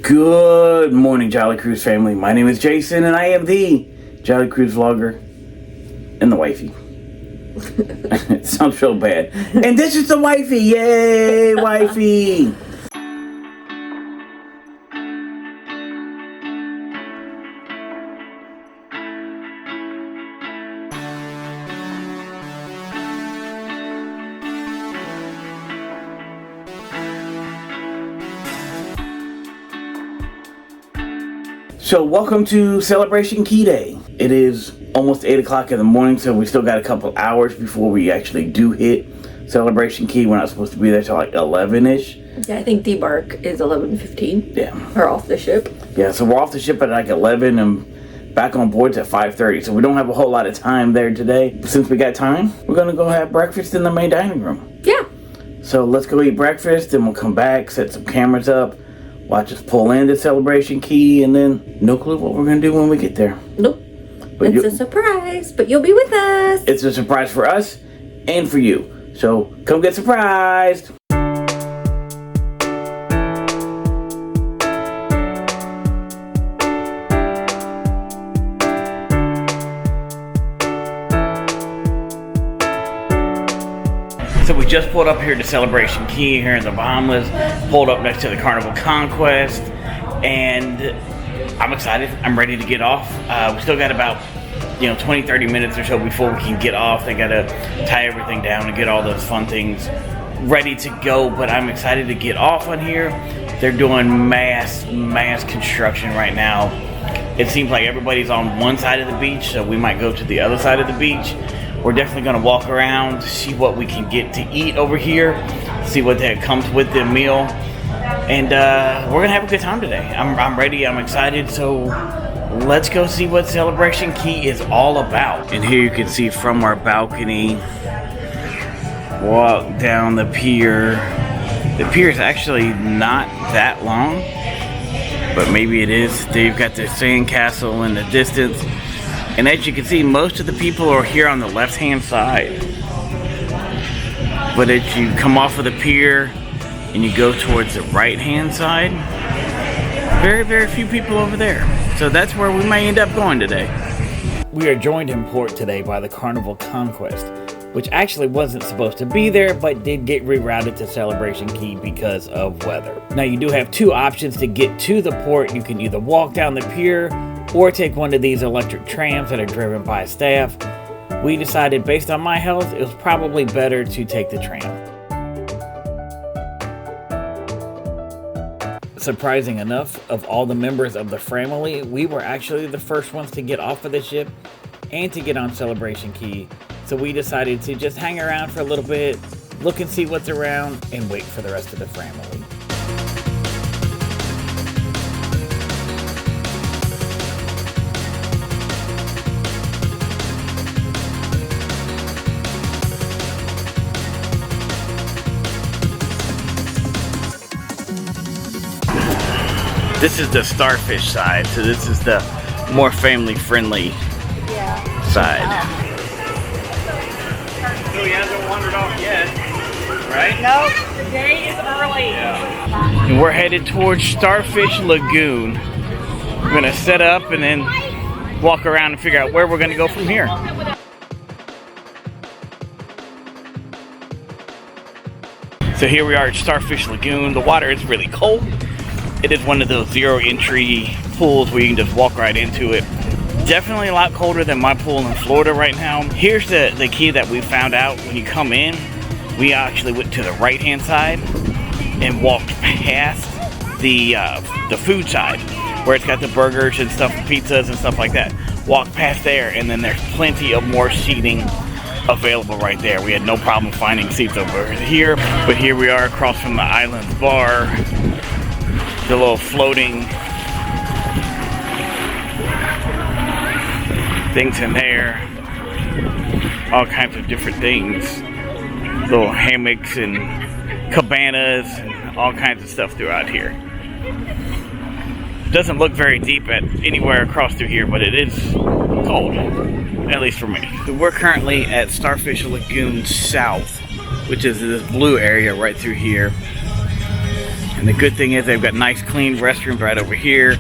Good morning, Jolly Cruise family. My name is Jason, and I am the Jolly Cruise vlogger and the wifey. It sounds so bad. And this is the wifey. Yay, wifey. So welcome to Celebration Key Day. It is almost 8 o'clock in the morning, so we still got a couple hours before we actually do hit Celebration Key. We're not supposed to be there till like 11-ish. Yeah, I think debark is 11:15. Yeah. Or off the ship. Yeah, so we're off the ship at like 11 and back on board at 5:30. So we don't have a whole lot of time there today. But since we got time, we're gonna go have breakfast in the main dining room. Yeah. So let's go eat breakfast, then we'll come back, set some cameras up, watch us pull into Celebration Key, and then no clue what we're gonna do when we get there. Nope. But it's a surprise, but you'll be with us. It's a surprise for us and for you. So come get surprised. So we just pulled up here to Celebration Key here in the Bahamas, pulled up next to the Carnival Conquest, and I'm excited. I'm ready to get off. We still got about 20-30 minutes or so before we can get off. They gotta tie everything down and get all those fun things ready to go, but I'm excited to get off on here. They're doing mass construction right now. It seems like everybody's on one side of the beach, so we might go to the other side of the beach. We're definitely gonna walk around, see what we can get to eat over here, see what that comes with the meal, and we're gonna have a good time today. I'm ready, I'm excited, so let's go see what Celebration Key is all about. And here you can see from our balcony, walk down the pier. The pier is actually not that long, but maybe it is. They've got the sand castle in the distance. And as you can see, most of the people are here on the left-hand side. But as you come off of the pier and you go towards the right-hand side, very few people over there. So that's where we may end up going today. We are joined in port today by the Carnival Conquest, which actually wasn't supposed to be there, but did get rerouted to Celebration Key because of weather. Now you do have two options to get to the port. You can either walk down the pier or take one of these electric trams that are driven by staff. We decided, based on my health, it was probably better to take the tram. Surprising enough, of all the members of the family, we were actually the first ones to get off of the ship and to get on Celebration Key. So we decided to just hang around for a little bit, look and see what's around, and wait for the rest of the family. This is the starfish side, so this is the more family-friendly side. So he hasn't wandered off yet, right? Nope, the day is early. Yeah. And we're headed towards Starfish Lagoon. We're gonna set up and then walk around and figure out where we're gonna go from here. So here we are at Starfish Lagoon. The water is really cold. It is one of those zero entry pools where you can just walk right into it. Definitely a lot colder than my pool in Florida right now. Here's the key that we found out when you come in. We actually went to the right hand side and walked past the food side where it's got the burgers and stuff, pizzas and stuff like that. Walked past there, and then there's plenty of more seating available right there. We had no problem finding seats over here, but here we are across from the Islands Bar. The little floating things in there, all kinds of different things, little hammocks and cabanas and all kinds of stuff throughout here. Doesn't look very deep at anywhere across through here, but it is cold, at least for me. We're currently at Starfish Lagoon South, which is this blue area right through here. And the good thing is they've got nice clean restrooms right over here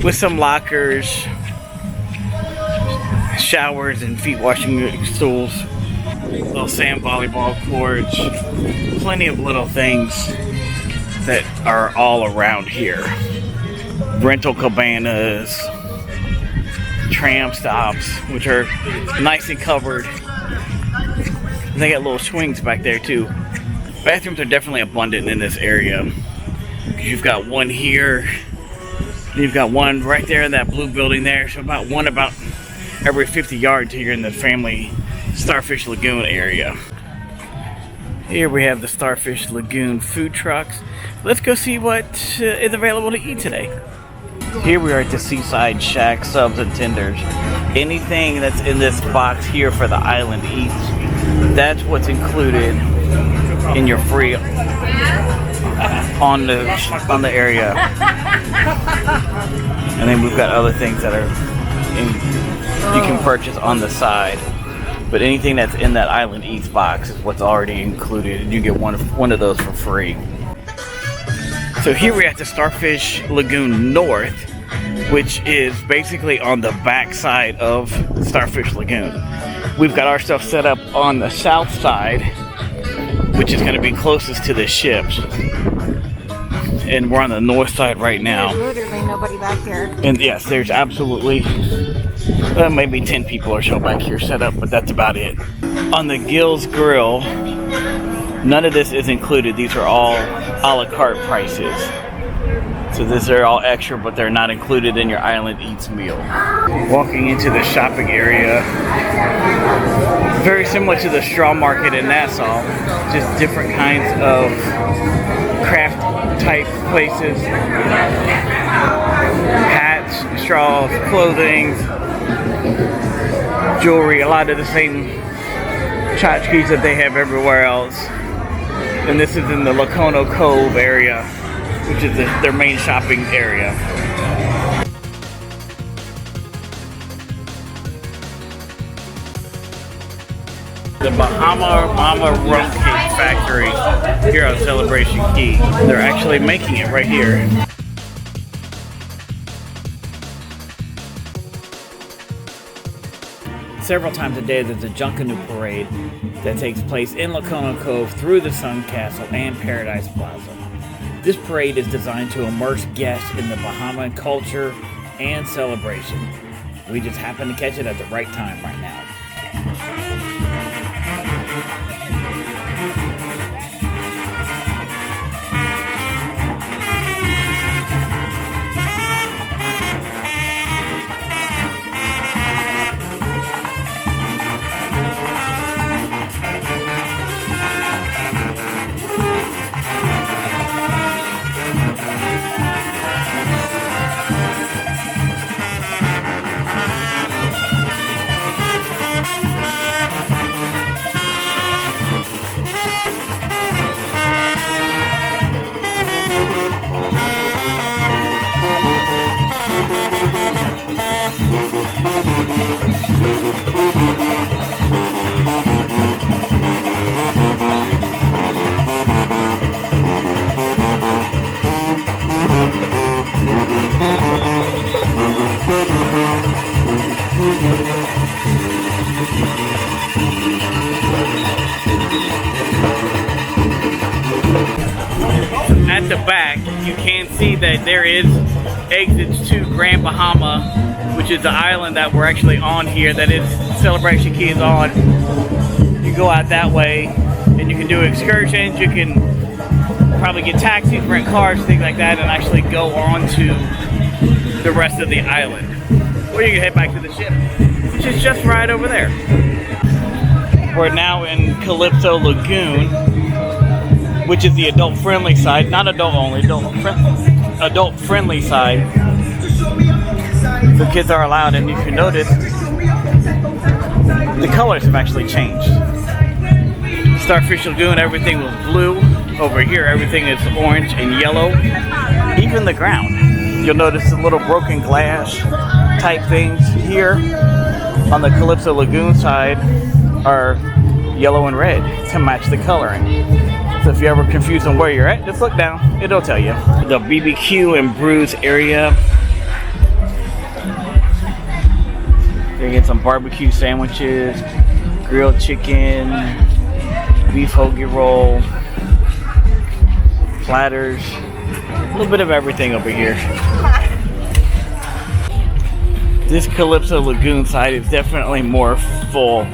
with some lockers, showers and feet washing stools, little sand volleyball courts, plenty of little things that are all around here. Rental cabanas, tram stops, which are nice and covered. And they got little swings back there too. Bathrooms are definitely abundant in this area. You've got one here, you've got one right there in that blue building there. So about every 50 yards here in the family Starfish Lagoon area. Here we have the Starfish Lagoon food trucks. Let's go see what is available to eat today. Here we are at the Seaside Shack subs and tenders. Anything that's in this box here for the island eats, that's what's included in your free on the area. And then we've got other things that are you can purchase on the side. But anything that's in that Island Eats box is what's already included, and you get one of those for free. So here we're at the Starfish Lagoon North, which is basically on the back side of Starfish Lagoon. We've got our stuff set up on the south side, which is going to be closest to the ships. And we're on the north side right now. There's literally nobody back here. And yes, there's absolutely maybe 10 people or so back here set up, but that's about it. On the Gill's Grill, none of this is included. These are all a la carte prices. So these are all extra, but they're not included in your Island Eats meal. Walking into the shopping area, very similar to the straw market in Nassau, just different kinds of craft type places. Hats, straws, clothing, jewelry, a lot of the same tchotchkes that they have everywhere else. And this is in the Lacono Cove area, which is their main shopping area. The Bahama Mama Rum Cake Factory here on Celebration Key. They're actually making it right here. Several times a day there's a Junkanoo Parade that takes place in Lacono Cove through the Sun Castle and Paradise Plaza. This parade is designed to immerse guests in the Bahama culture and celebration. We just happen to catch it at the right time right now. At the back, you can see that there is exits to Grand Bahama, which is the island that we're actually on here, that is Celebration Key is on. You go out that way and you can do excursions, you can probably get taxis, rent cars, things like that, and actually go on to the rest of the island. Or you can head back to the ship, which is just right over there. We're now in Calypso Lagoon, which is the adult-friendly side, not adult-only, adult-friendly side. So kids are allowed, and if you notice, the colors have actually changed. Starfish Lagoon, everything was blue. Over here, everything is orange and yellow. Even the ground. You'll notice the little broken glass type things here on the Calypso Lagoon side are yellow and red to match the coloring. So if you're ever confused on where you're at, just look down. It'll tell you. The BBQ and brews area. You get some barbecue sandwiches, grilled chicken, beef hoagie roll, platters, a little bit of everything over here. This Calypso Lagoon side is definitely more full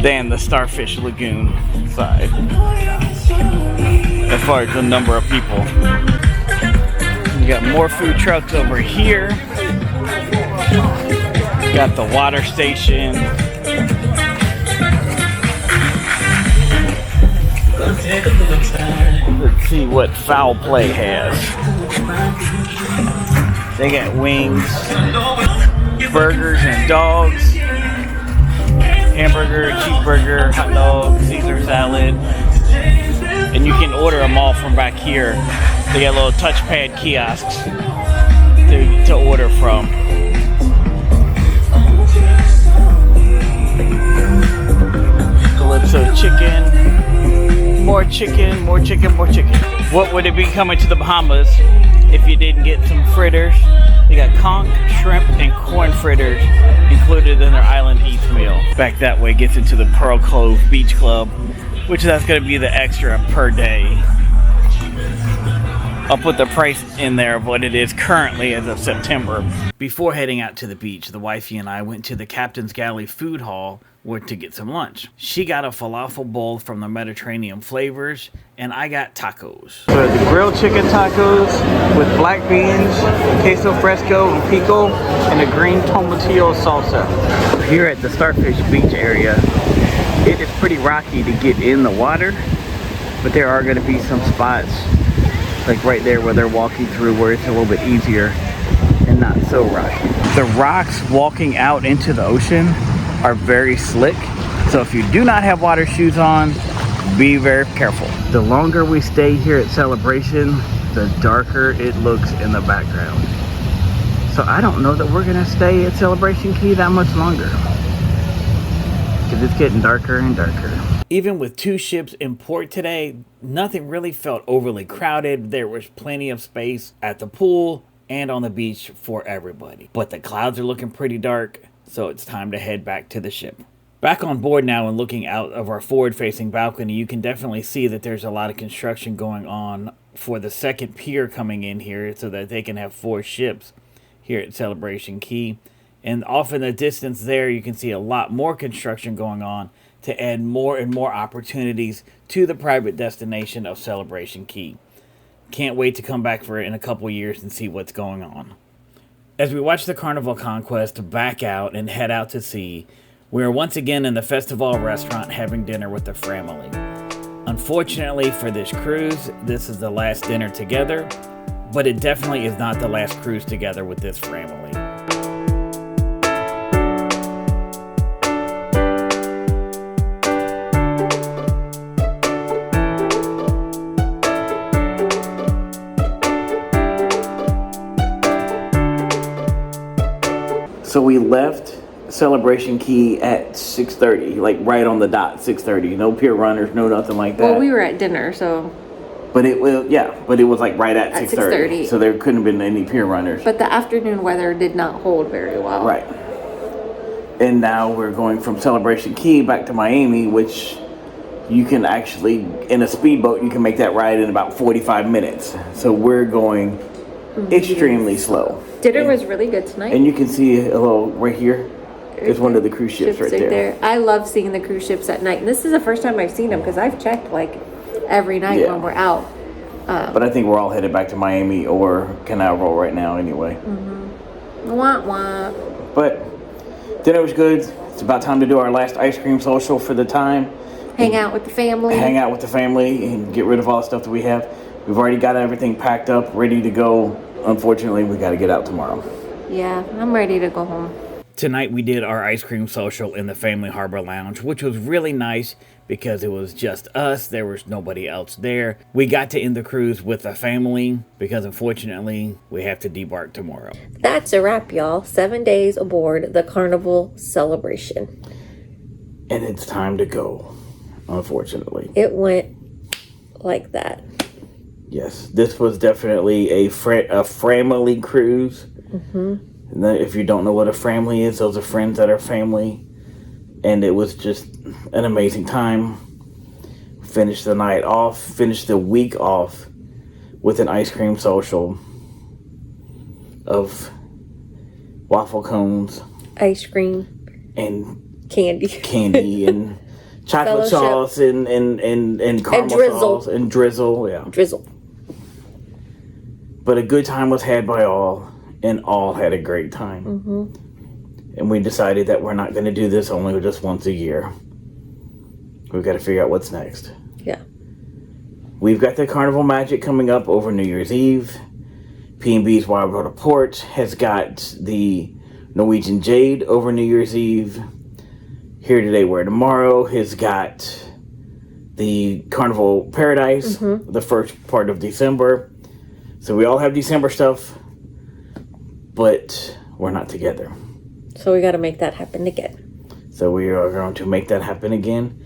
than the Starfish Lagoon side, as far as the number of people. You got more food trucks over here. Got the water station. Let's see what Foul Play has. They got wings, burgers and dogs, hamburger, cheeseburger, hot dog, Caesar salad. And you can order them all from back here. They got little touchpad kiosks to order from. Calypso chicken, more chicken, more chicken, more chicken. What would it be coming to the Bahamas if you didn't get some fritters? They got conch, shrimp, and corn fritters included in their Island Eats meal. Back that way gets into the Pearl Cove Beach Club, which that's going to be the extra per day. I'll put the price in there of what it is currently as of September. Before heading out to the beach, the wifey and I went to the Captain's Galley food hall to get some lunch. She got a falafel bowl from the Mediterranean flavors, and I got tacos. So the grilled chicken tacos with black beans, queso fresco and pico, and a green tomatillo salsa. Here at the Starfish Beach area, it is pretty rocky to get in the water, but there are going to be some spots like right there where they're walking through where it's a little bit easier and not so rocky. The rocks walking out into the ocean are very slick, so if you do not have water shoes on, be very careful. The longer we stay here at Celebration, the darker it looks in the background. So I don't know that we're gonna stay at Celebration Key that much longer, because it's getting darker and darker. Even with 2 ships in port today, nothing really felt overly crowded. There was plenty of space at the pool and on the beach for everybody. But the clouds are looking pretty dark, so it's time to head back to the ship. Back on board now and looking out of our forward-facing balcony, you can definitely see that there's a lot of construction going on for the second pier coming in here so that they can have 4 ships here at Celebration Key. And off in the distance there, you can see a lot more construction going on to add more and more opportunities to the private destination of Celebration Key. Can't wait to come back for it in a couple years and see what's going on. As we watch the Carnival Conquest back out and head out to sea, we are once again in the Festival restaurant having dinner with the family. Unfortunately for this cruise, this is the last dinner together, but it definitely is not the last cruise together with this family. So we left Celebration Key at 6:30, like right on the dot, 6:30. No pier runners, no nothing like that. Well, we were at dinner, so. But it was like right at 6:30. So there couldn't have been any pier runners. But the afternoon weather did not hold very well. Right. And now we're going from Celebration Key back to Miami, which you can actually, in a speedboat, you can make that ride in about 45 minutes. So we're going extremely slow. Dinner was really good tonight. And you can see a little right here. There's one of the cruise ships right there. I love seeing the cruise ships at night. And this is the first time I've seen them because I've checked like every night when we're out. But I think we're all headed back to Miami or Canal Row right now anyway. Wah, wah. But dinner was good. It's about time to do our last ice cream social for the time. Hang out with the family. Hang out with the family and get rid of all the stuff that we have. We've already got everything packed up, ready to go. Unfortunately, we got to get out tomorrow. Yeah, I'm ready to go home. Tonight we did our ice cream social in the Family Harbor Lounge, which was really nice because it was just us. There was nobody else there. We got to end the cruise with the family because unfortunately we have to debark tomorrow. That's a wrap, y'all. 7 days aboard the Carnival Celebration. And it's time to go, unfortunately. It went like that. Yes, this was definitely a family cruise. And if you don't know what a family is, those are friends that are family. And it was just an amazing time. Finished the night off, finished the week off with an ice cream social of waffle cones, ice cream, and candy, and chocolate sauce, and caramel drizzle. sauce, and drizzle. Yeah, drizzle. But a good time was had by all, and all had a great time. And we decided that we're not going to do this only just once a year. We've got to figure out what's next. Yeah. We've got the Carnival Magic coming up over New Year's Eve. P&B's Wild Water Port has got the Norwegian Jade over New Year's Eve. Here Today, Where Tomorrow has got the Carnival Paradise, the first part of December. So we all have December stuff, but we're not together. So we got to make that happen again. So we are going to make that happen again.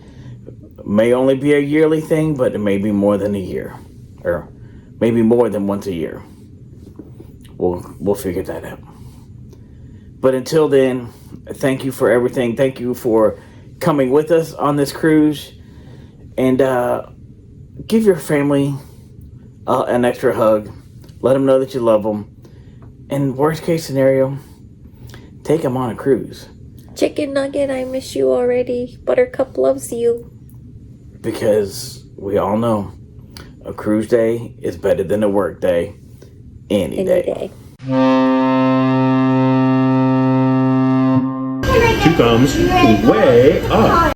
May only be a yearly thing, but it may be more than a year, or maybe more than once a year. We'll figure that out. But until then, thank you for everything. Thank you for coming with us on this cruise, and give your family an extra hug. Let them know that you love them. And worst case scenario, take them on a cruise. Chicken Nugget, I miss you already. Buttercup loves you. Because we all know a cruise day is better than a work day any day. Two thumbs way up.